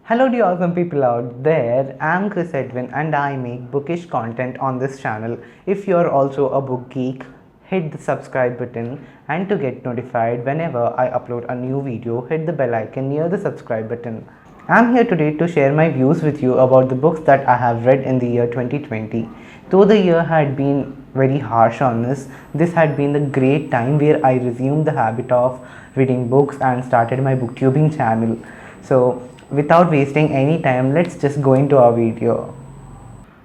Hello to awesome people out there. I'm Edwin and I make bookish content on this channel. If you're also a book geek, hit the subscribe button, and to get notified whenever I upload a new video, hit the bell icon near the subscribe button. I'm here today to share my views with you about the books that I have read in the year 2020. Though the year had been very harsh on us, this had been the great time where I resumed the habit of reading books and started my booktubing channel. So without wasting any time, let's just go into our video.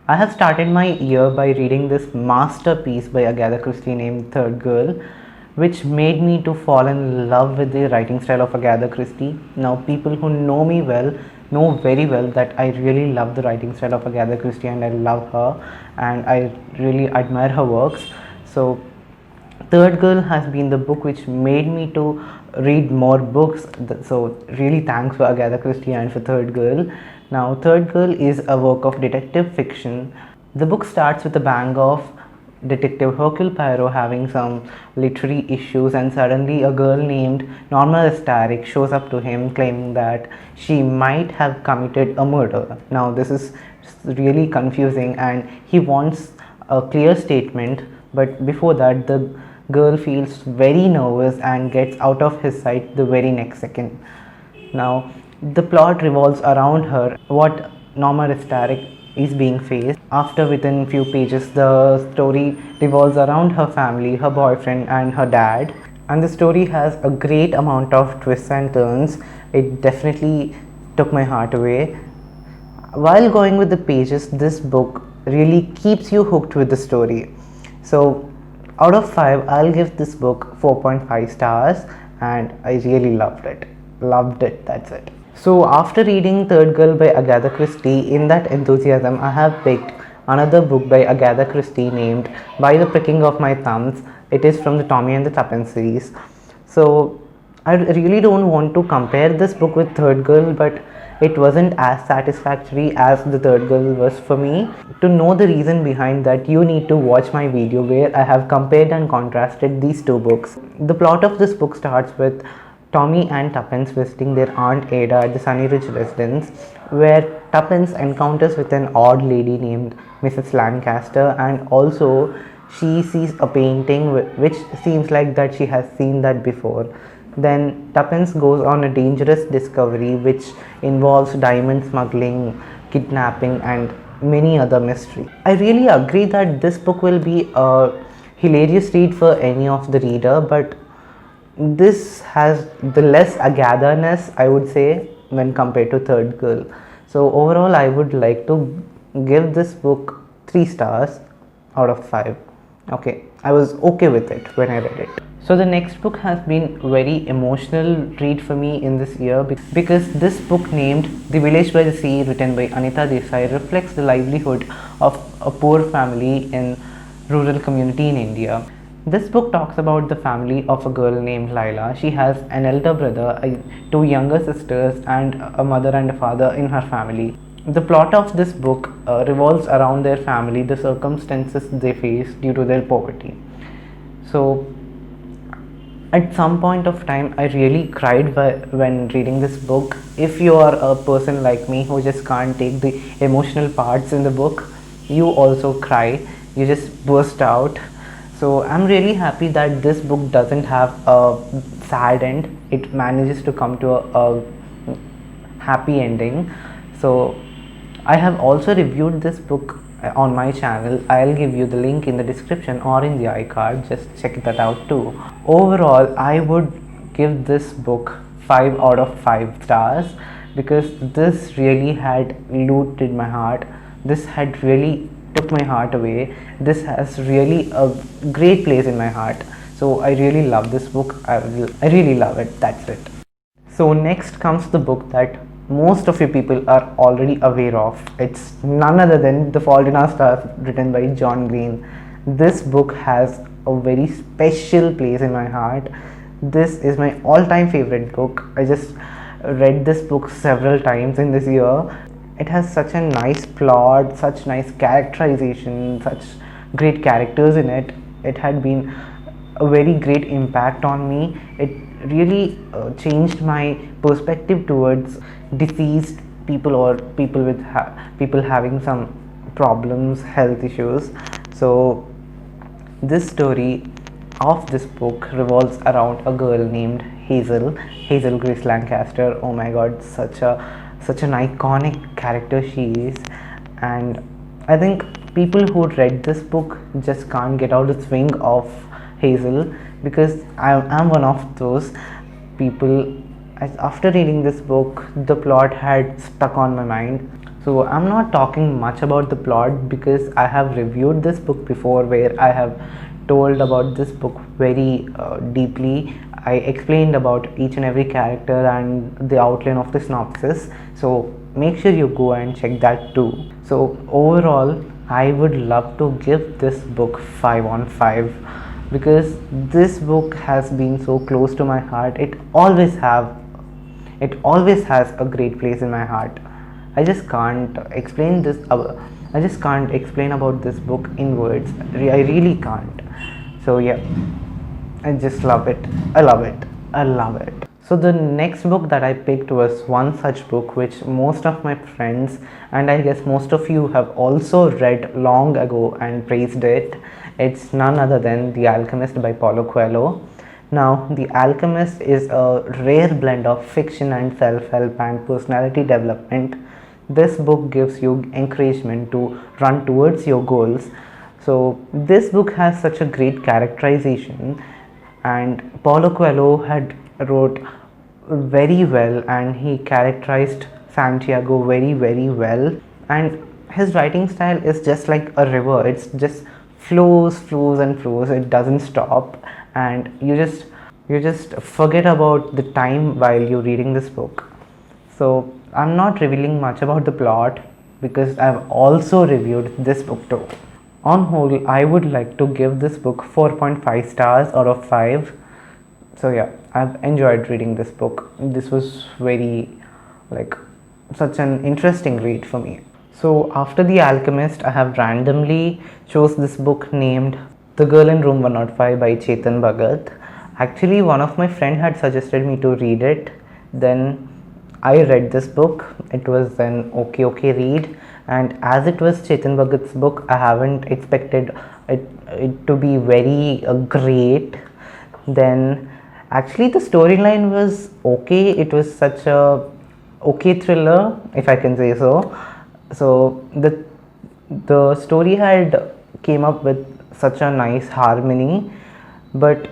I have started my year by reading this masterpiece by Agatha Christie named Third Girl, which made me to fall in love with the writing style of Agatha Christie. Now, people who know me well know very well that I really love the writing style of Agatha Christie and I love her and I really admire her works. So Third Girl has been the book which made me to read more books. So really thanks for Agatha Christie and for Third Girl. Now Third Girl is a work of detective fiction. The book starts with a bang of Detective Hercule Poirot having some literary issues, and suddenly a girl named Norma Estaric shows up to him claiming that she might have committed a murder. Now this is really confusing and he wants a clear statement, but before that the girl feels very nervous and gets out of his sight the very next second. Now the plot revolves around her, what Norma Estaric is being faced. After within few pages the story revolves around her family, her boyfriend and her dad, and the story has a great amount of twists and turns. It definitely took my heart away. While going with the pages, this book really keeps you hooked with the story. So out of 5 I'll give this book 4.5 stars and I really loved it, that's it. So after reading Third Girl by Agatha Christie, in that enthusiasm I have picked another book by Agatha Christie named By the Pricking of My Thumbs. It is from the Tommy and the Tuppence series. So I really don't want to compare this book with Third Girl, but it wasn't as satisfactory as the Third Girl was for me. To know the reason behind that, you need to watch my video where I have compared and contrasted these two books. The plot of this book starts with Tommy and Tuppence visiting their Aunt Ada at the Sunny Ridge residence, where Tuppence encounters with an odd lady named Mrs. Lancaster, and also she sees a painting which seems like that she has seen that before. Then Tuppence goes on a dangerous discovery which involves diamond smuggling, kidnapping and many other mysteries. I really agree that this book will be a hilarious read for any of the reader, but this has the less Agatha-ness, I would say, when compared to Third Girl. So overall I would like to give this book 3 stars out of 5. Okay, I was okay with it when I read it. So the next book has been very emotional read for me in this year because this book named The Village by the Sea, written by Anita Desai, reflects the livelihood of a poor family in rural community in India. This book talks about the family of a girl named Laila. She has an elder brother, 2 younger sisters and a mother and a father in her family. The plot of this book revolves around their family, the circumstances they face due to their poverty. So at some point of time I really cried when reading this book. If you are a person like me who just can't take the emotional parts in the book, you also cry, you just burst out. So I'm really happy that this book doesn't have a sad end. It manages to come to a happy ending. So I have also reviewed this book on my channel. I'll give you the link in the description or in the iCard. Just check that out too. Overall, I would give this book 5 out of 5 stars because this really had looted my heart. This had really took my heart away. This has really a great place in my heart. So I really love this book. I really love it. That's it. So next comes the book that most of you people are already aware of. It's none other than The Fault in Our Stars, written by John Green. This book has a very special place in my heart. This is my all-time favorite book. I just read this book several times in this year. It has such a nice plot, such nice characterization, such great characters in it. It had been a very great impact on me. It really changed my perspective towards deceased people, or people with people having some problems, health issues. So this story of this book revolves around a girl named Hazel Grace Lancaster. Oh my god, such an iconic character she is. And I think people who read this book just can't get out the swing of Hazel, because I'm one of those people. After reading this book, the plot had stuck on my mind. So I'm not talking much about the plot because I have reviewed this book before, where I have told about this book very deeply. I explained about each and every character and the outline of the synopsis. So make sure you go and check that too. So overall, I would love to give this book 5 on 5, because this book has been so close to my heart. It always has a great place in my heart. I just can't explain about this book in words. I really can't. So yeah, I just love it. I love it. So the next book that I picked was one such book which most of my friends, and I guess most of you, have also read long ago and praised it. It's none other than The Alchemist by Paulo Coelho. Now, The Alchemist is a rare blend of fiction and self-help and personality development. This book gives you encouragement to run towards your goals. So this book has such a great characterization, and Paulo Coelho had wrote very well, and he characterized Santiago very well, and his writing style is just like a river. It's just flows and flows. It doesn't stop, and you just forget about the time while you're reading this book. So I'm not revealing much about the plot because I've also reviewed this book too. On whole, I would like to give this book 4.5 stars out of 5. So yeah, I've enjoyed reading this book. This was very, such an interesting read for me. So after The Alchemist, I have randomly chose this book named The Girl in Room 105 by Chetan Bhagat. Actually, one of my friend had suggested me to read it. Then I read this book. It was an okay read, and as it was Chetan Bhagat's book, I haven't expected it to be very great. Then actually the storyline was okay. It was such a okay thriller, if I can say so. So the story had came up with such a nice harmony, but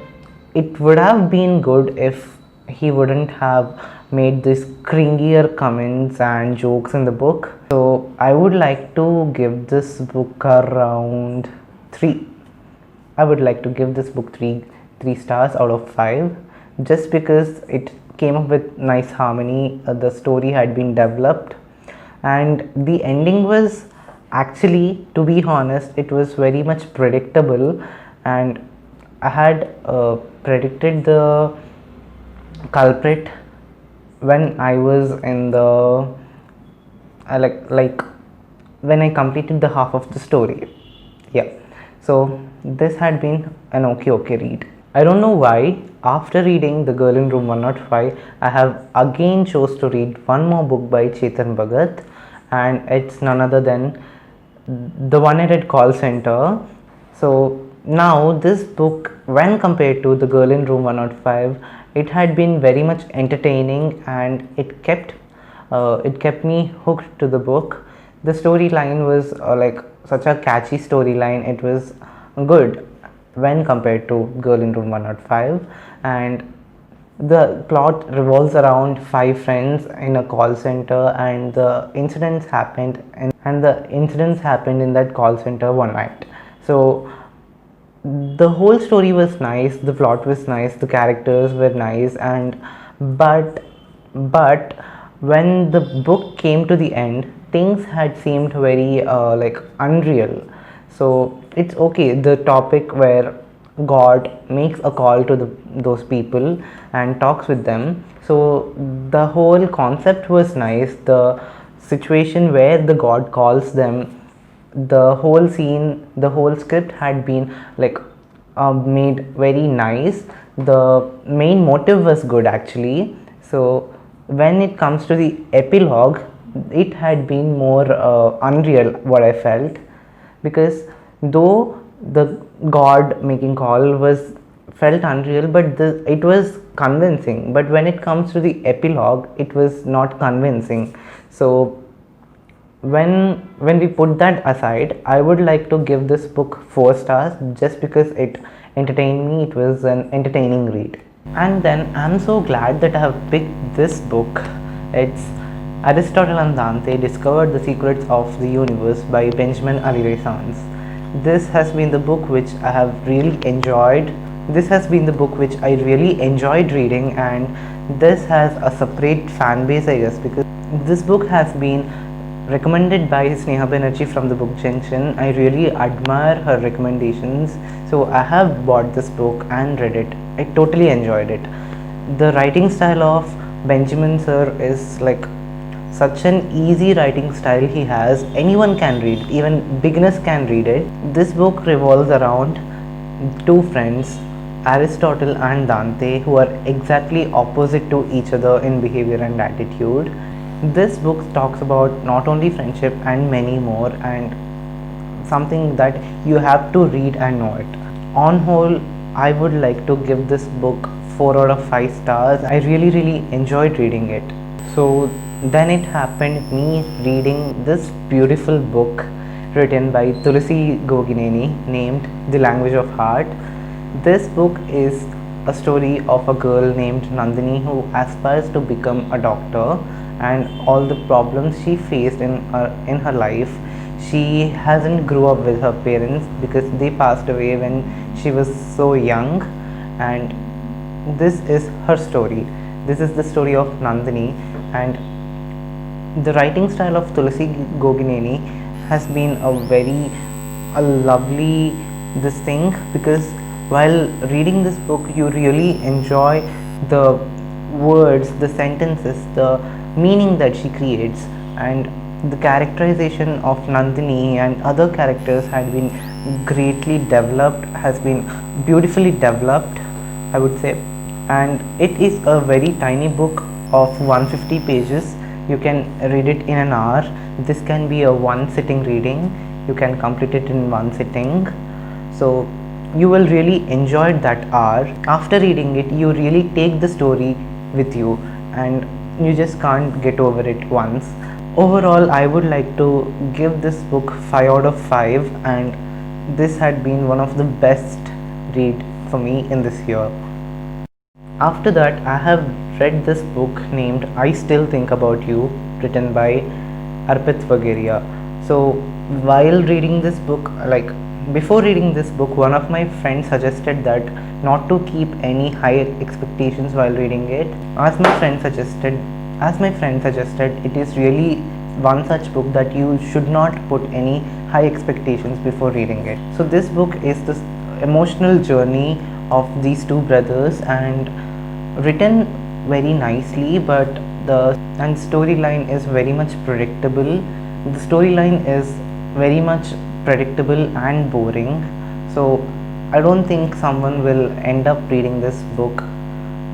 it would have been good if he wouldn't have made these cringier comments and jokes in the book. So I would like to give this book around 3. I would like to give this book 3 stars out of 5, just because it came up with nice harmony. The story had been developed, and the ending was actually, to be honest, it was very much predictable, and I had predicted the culprit when I was in the when I completed the half of the story. Yeah, so this had been an okay read. I don't know why, after reading The Girl in Room 105, I have again chose to read one more book by Chetan Bhagat, and it's none other than The One-Headed Call Center. So now this book, when compared to The Girl in Room 105, it had been very much entertaining, and it kept me hooked to the book. The storyline was such a catchy storyline. It was good when compared to Girl in Room 105, and the plot revolves around 5 friends in a call center, and the incidents happened in that call center one night. So the whole story was nice, the plot was nice, the characters were nice, and but when the book came to the end, things had seemed very unreal. So it's okay, the topic where God makes a call to those people and talks with them. So the whole concept was nice. The situation where the God calls them, the whole scene, the whole script had been made very nice. The main motive was good actually. So when it comes to the epilogue, it had been more unreal, what I felt, because though the god making call was felt unreal, but it was convincing. But when it comes to the epilogue, it was not convincing. So when we put that aside, I would like to give this book 4 stars, just because it entertained me. It was an entertaining read. And then I'm so glad that I have picked this book. It's Aristotle and Dante Discovered the Secrets of the Universe by Benjamin Alire Sanz. This has been the book which I have really enjoyed. This has been the book which I really enjoyed reading, and this has a separate fan base, I guess, because this book has been recommended by Sneha Banerjee from the Book Junction. I really admire her recommendations, so I have bought this book and read it. I totally enjoyed it. The writing style of Benjamin sir is like such an easy writing style he has. Anyone can read it, even beginners can read it. This book revolves around two friends, Aristotle and Dante, who are exactly opposite to each other in behavior and attitude. This book talks about not only friendship and many more, and something that you have to read and know it. On whole, I would like to give this book 4 out of 5 stars. I really enjoyed reading it. So then it happened, me reading this beautiful book written by Tulasi Gogineni named The Language of Heart. This book is a story of a girl named Nandini who aspires to become a doctor, and all the problems she faced in her life. She hasn't grew up with her parents because they passed away when she was so young, and this is her story. This is the story of Nandini, and the writing style of Tulasi Gogineni has been a lovely this thing, because while reading this book you really enjoy the words, the sentences, the meaning that she creates, and the characterization of Nandini and other characters had been greatly developed, has been beautifully developed, I would say. And it is a very tiny book of 150 pages. You can read it in an hour. This can be a one sitting reading. You can complete it in one sitting. So you will really enjoy that hour. After reading it, you really take the story with you, and you just can't get over it once. Overall, I would like to give this book 5 out of 5, and this had been one of the best read for me in this year. After that, I have read this book named I Still Think About You, written by Arpit Vagheria. So while reading this book, before reading this book, one of my friends suggested that not to keep any high expectations while reading it. As my friend suggested, it is really one such book that you should not put any high expectations before reading it. So this book is this emotional journey of these two brothers, and written very nicely, but the storyline is very much predictable. The storyline is very much predictable and boring, so I don't think someone will end up reading this book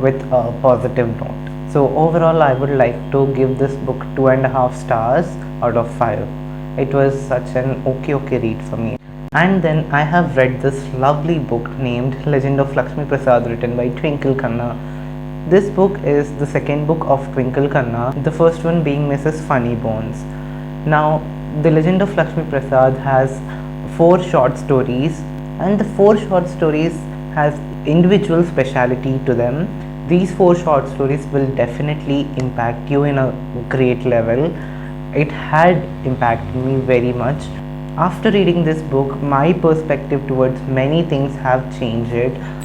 with a positive note. So overall, I would like to give this book 2.5 stars out of 5. It was such an okay read for me. And then I have read this lovely book named Legend of Lakshmi Prasad, written by Twinkle Khanna. This book is the second book of Twinkle Khanna, the first one being Mrs. Funny Bones. Now, the Legend of Lakshmi Prasad has 4 short stories, and the 4 short stories has individual speciality to them. These 4 short stories will definitely impact you in a great level. It had impacted me very much. After reading this book, my perspective towards many things have changed,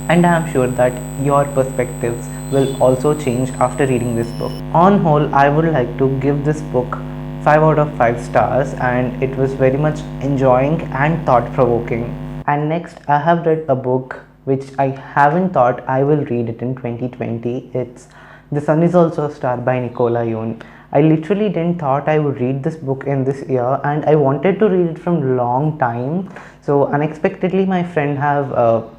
and I am sure that your perspectives will also change after reading this book. On whole, I would like to give this book 5 out of 5 stars, and it was very much enjoying and thought-provoking. And next, I have read a book which I haven't thought I will read it in 2020. It's The Sun Is Also a Star by Nicola Yoon. I literally didn't thought I would read this book in this year, and I wanted to read it from long time. So unexpectedly, my friend have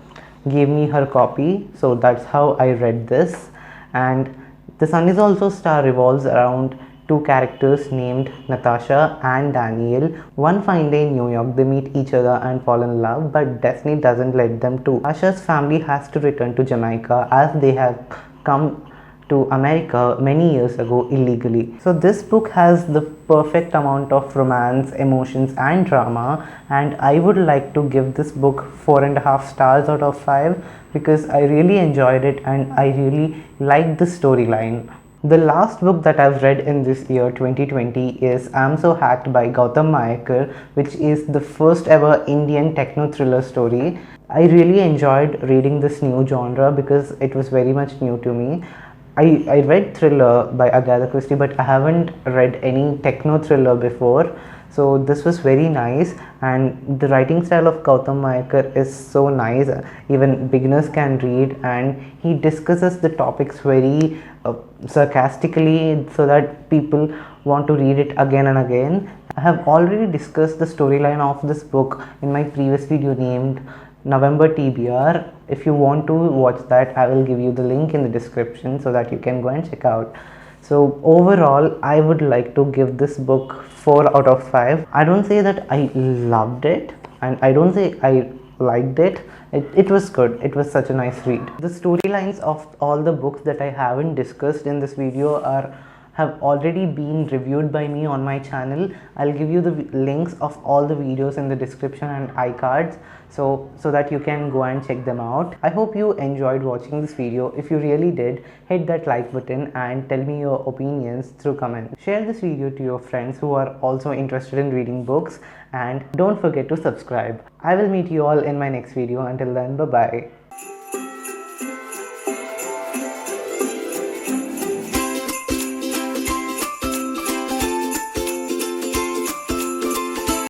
gave me her copy, so that's how I read this. And The Sun Is Also a Star revolves around two characters named Natasha and Daniel. One fine day in New York, they meet each other and fall in love, but destiny doesn't let them to. Natasha's family has to return to Jamaica as they have come to America many years ago illegally. So this book has the perfect amount of romance, emotions and drama, and I would like to give this book 4.5 stars out of 5 because I really enjoyed it and I really liked the storyline. The last book that I've read in this year 2020 is I'm So Hacked by Gautam Mayekar, which is the first ever Indian techno thriller story. I really enjoyed reading this new genre because it was very much new to me. I read thriller by Agatha Christie, but I haven't read any techno thriller before. So this was very nice, and the writing style of Gautam Mayekar is so nice. Even beginners can read, and he discusses the topics very sarcastically so that people want to read it again and again. I have already discussed the storyline of this book in my previous video named November TBR. If you want to watch that, I will give you the link in the description so that you can go and check out. So overall, I would like to give this book 4 out of 5. I don't say that I loved it, and I don't say I liked it. It was good. It was such a nice read. The storylines of all the books that I haven't discussed in this video have already been reviewed by me on my channel. I'll give you the links of all the videos in the description and iCards so that you can go and check them out. I hope you enjoyed watching this video. If you really did, hit that like button and tell me your opinions through comments. Share this video to your friends who are also interested in reading books, and don't forget to subscribe. I will meet you all in my next video. Until then, bye bye.